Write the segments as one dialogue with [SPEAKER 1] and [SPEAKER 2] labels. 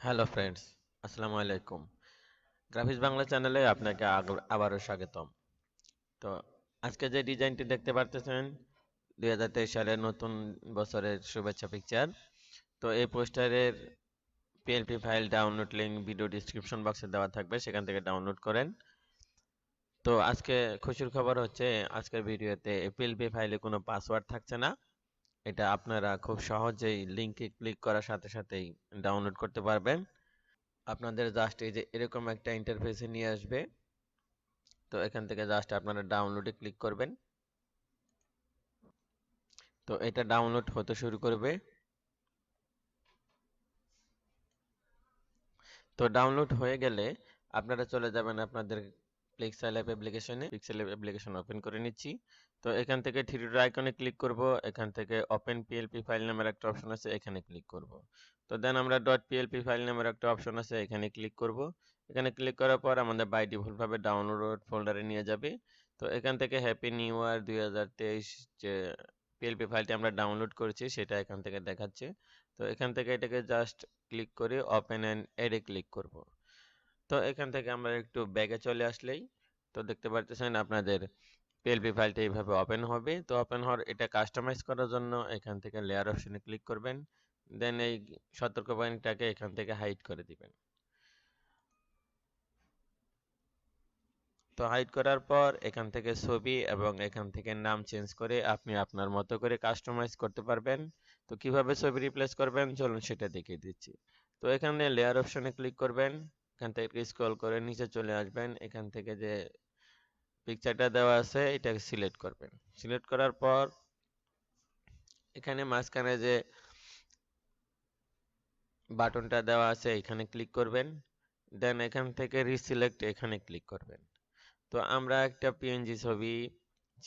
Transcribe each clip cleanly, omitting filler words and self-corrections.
[SPEAKER 1] Hello friends, আসসালামু আলাইকুম। Graphics Bangla চ্যানেলে আপনাকে আবারও স্বাগতম। তো আজকে যে ডিজাইনটি দেখতে পারতেছেন 2023 সালের নতুন বছরের শুভেচ্ছা পিকচার। তো এই পোস্টারের PLP file download link video description বক্সে দেওয়া থাকবে, সেখান থেকে ডাউনলোড করেন। তো আজকে খুশির খবর হচ্ছে আজকের ভিডিওতে পিএলপি ফাইলে কোনো পাসওয়ার্ড থাকছে না। এটা আপনারা খুব সহজেই লিংকে ক্লিক করার সাথে সাথেই ডাউনলোড করতে পারবেন। আপনাদের জাস্ট এই যে এরকম একটা ইন্টারফেসে নিয়ে আসবে। তো এখান থেকে জাস্ট আপনারা ডাউনলোডে ক্লিক করবেন। তো এটা ডাউনলোড হতে শুরু করবে। তো ডাউনলোড হয়ে গেলে আপনারা চলে যাবেন আপনাদের পিক্সেল অ্যাপ অ্যাপ্লিকেশনে। পিক্সেল অ্যাপ অ্যাপ্লিকেশন ওপেন করে নিচ্ছি। তো এখান থেকে থ্রি ডট আইকনে ক্লিক করব। এখান থেকে ওপেন পিএলপি ফাইল নামের একটা অপশন আছে, এখানে ক্লিক করব। তো দেন আমরা ডট পিএলপি ফাইল নামের একটা অপশন আছে, এখানে ক্লিক করব। এখানে ক্লিক করার পর আমাদের বাই ডিফল্ট ভাবে ডাউনলোড ফোল্ডারে নিয়ে যাবে। তো এখান থেকে হ্যাপি নিউ ইয়ার 2023 যে পিএলপি ফাইলটি আমরা ডাউনলোড করেছি সেটা এখান থেকে দেখাচ্ছে। তো এখান থেকে এটাকে জাস্ট ক্লিক করে ওপেন অ্যান্ড এডে ক্লিক করব। তো এখান থেকে আমরা একটু ব্যাগে চলে আসলেই তো দেখতে পারতেছেন আপনাদের পিএলপি ফাইলটা এইভাবে ওপেন হবে। তো ওপেন হওয়ার এটা কাস্টমাইজ করার জন্য এখান থেকে লেয়ার অপশনে ক্লিক করবেন। দেন এই সতর্কবাণীটাকে এখান থেকে হাইড করে দিবেন। তো হাইড করার পর এখান থেকে ছবি এবং এখান থেকে নাম চেঞ্জ করে আপনি আপনার মতো করে কাস্টমাইজ করতে পারবেন। তো কিভাবে ছবি রিপ্লেস করবেন চলুন সেটা দেখিয়ে দিচ্ছি। তো এখানে লেয়ার অপশনে ক্লিক করবেন। এখান থেকে স্ক্রল করে নিচে চলে আসবেন। এখান থেকে যে পিকচারটা দেওয়া আছে এটাকে সিলেক্ট করবেন। সিলেক্ট করার পর এখানে মাঝখানে যে বাটনটা দেওয়া আছে এখানে ক্লিক করবেন। দেন এখান থেকে রিসিলেক্ট এখানে ক্লিক করবেন। তো আমরা একটা পিএনজি ছবি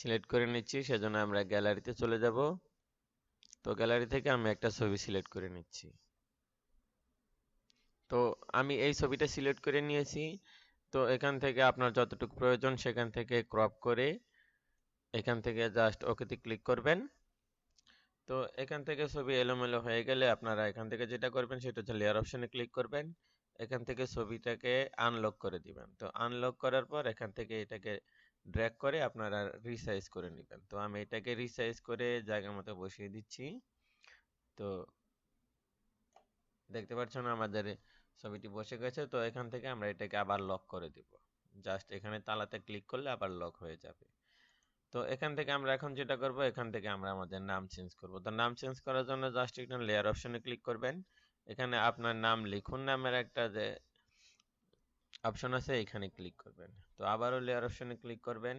[SPEAKER 1] সিলেক্ট করে নিচ্ছি, সেজন্য আমরা গ্যালারিতে চলে যাব। তো গ্যালারি থেকে আমি একটা ছবি সিলেক্ট করে নিচ্ছি। তো আমি এই ছবিটা সিলেক্ট করে নিয়েছি। তো এখান থেকে আপনার যতটুকু প্রয়োজন সেখান থেকে ক্রপ করে এখান থেকে জাস্ট ওকেতে ক্লিক করবেন। তো এখান থেকে ছবি এলোমেলো হয়ে গেলে আপনারা এখান থেকে যেটা করবেন সেটা হচ্ছে লেয়ার অপশনে ক্লিক করবেন। এখান থেকে ছবিটাকে আনলক করে দিবেন। তো আনলক করার পর এখান থেকে এটাকে ড্র্যাগ করে আপনারা রিসাইজ করে নেবেন। তো আমি এটাকে রিসাইজ করে জায়গা মতো বসিয়ে দিচ্ছি। তো দেখতে পাচ্ছেন আমাদের ছবিটি বসে গেছে। তো এখান থেকে আমরা এটাকে আবার লক করে দিব। জাস্ট এখানে তালাতে ক্লিক করলে আবার লক হয়ে যাবে। তো এখান থেকে আমরা এখন যেটা করব এখান থেকে আমরা আমাদের নাম চেঞ্জ করব। তো নাম চেঞ্জ করার জন্য জাস্ট এখানে লেয়ার অপশনে ক্লিক করবেন। এখানে আপনার নাম লিখুন নামের একটা যে অপশন আছে এখানে ক্লিক করবেন। তো আবারও লেয়ার অপশনে ক্লিক করবেন।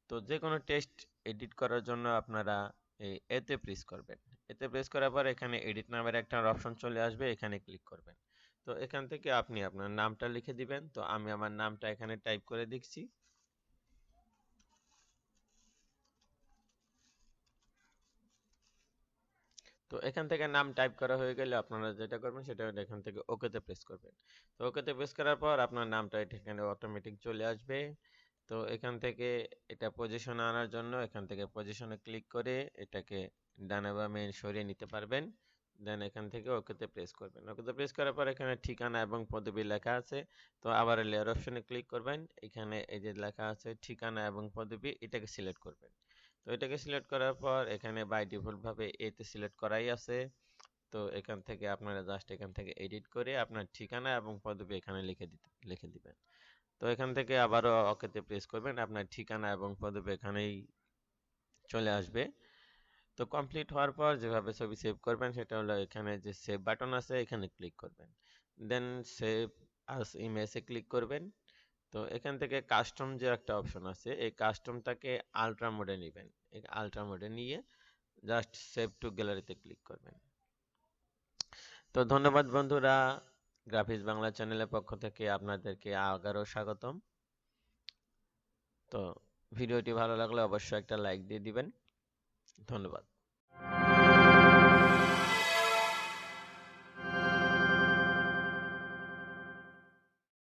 [SPEAKER 1] তো যে কোনো টেক্সট এডিট করার জন্য আপনারা এই এতে প্রেস করবেন। এতে প্রেস করার পর এখানে এডিট নামের একটা অপশন চলে আসবে, এখানে ক্লিক করবেন। তো এখান থেকে আপনি আপনার নামটা লিখে দিবেন। তো আমি আমার নামটা এখানে টাইপ করে দিচ্ছি। তো এখান থেকে নাম টাইপ করা হয়ে গেলে আপনারা যেটা করবেন সেটা হলো এখান থেকে ওকেতে প্রেস করবেন। তো ওকেতে প্রেস করার পর আপনার নামটা এখানে অটোমেটিক চলে আসবে। তো এখান থেকে এটা পজিশনে আনার জন্য এখান থেকে পজিশনে ক্লিক করে এটাকে ডানে বামে সরিয়ে নিতে পারবেন। দেন এখান থেকে ওকেতে প্রেস করবেন। ওকেতে প্রেস করার পর এখানে ঠিকানা এবং পদবি লেখা আছে। তো আবার লেয়ার অপশনে ক্লিক করবেন। এখানে এই যে লেখা আছে ঠিকানা এবং পদবি এটাকে সিলেক্ট করবেন। তো এটাকে সিলেক্ট করার পর এখানে বাই ডিফল্ট ভাবে এতে সিলেক্ট করাই আছে। তো এখান থেকে আপনারা জাস্ট এখান থেকে এডিট করে আপনার ঠিকানা এবং পদবি এখানে লিখে দিবেন। তো এখান থেকে আবারও ওকেতে প্রেস করবেন। আপনার ঠিকানা এবং পদবি এখানেই চলে আসবে। তো কমপ্লিট হওয়ার পর যেভাবে ছবি সেভ করবেন সেটা হলো এখানে যে সেভ বাটন আছে এখানে ক্লিক করবেন। দেন সেভ আস ইমেজে ক্লিক করবেন। তো এখান থেকে কাস্টম যে একটা অপশন আছে এই কাস্টমটাকে আলট্রা মোডে নেবেন। এই আলট্রা মোডে নিয়ে জাস্ট সেভ টু গ্যালারিতে ক্লিক করবেন। তো ধন্যবাদ বন্ধুরা, গ্রাফিক্স বাংলা চ্যানেলের পক্ষ থেকে আপনাদেরকে আবারও স্বাগতম। তো ভিডিওটি ভালো লাগলে অবশ্যই একটা লাইক দিয়ে দিবেন। ধন্যবাদ।